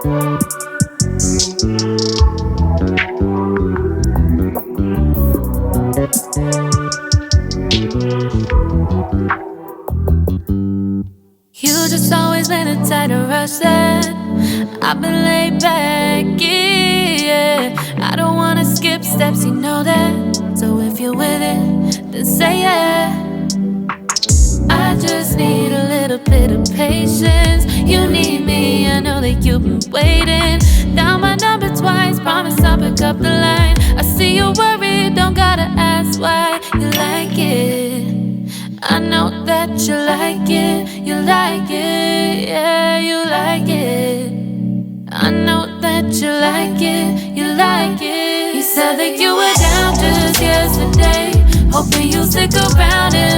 You just always been a tighter rush that I've been laid back, yeah. I don't wanna skip steps, you know that. So if you're with it, then say yeah. I just need a little bit of patience. You need me, I know that you've been waiting. Down my number twice, promise I'll pick up the line. I see you worried, don't gotta ask why. You like it, I know that you like it. You like it, yeah, you like it. I know that you like it, you like it. You said that you were down just yesterday, hoping you'll stick around and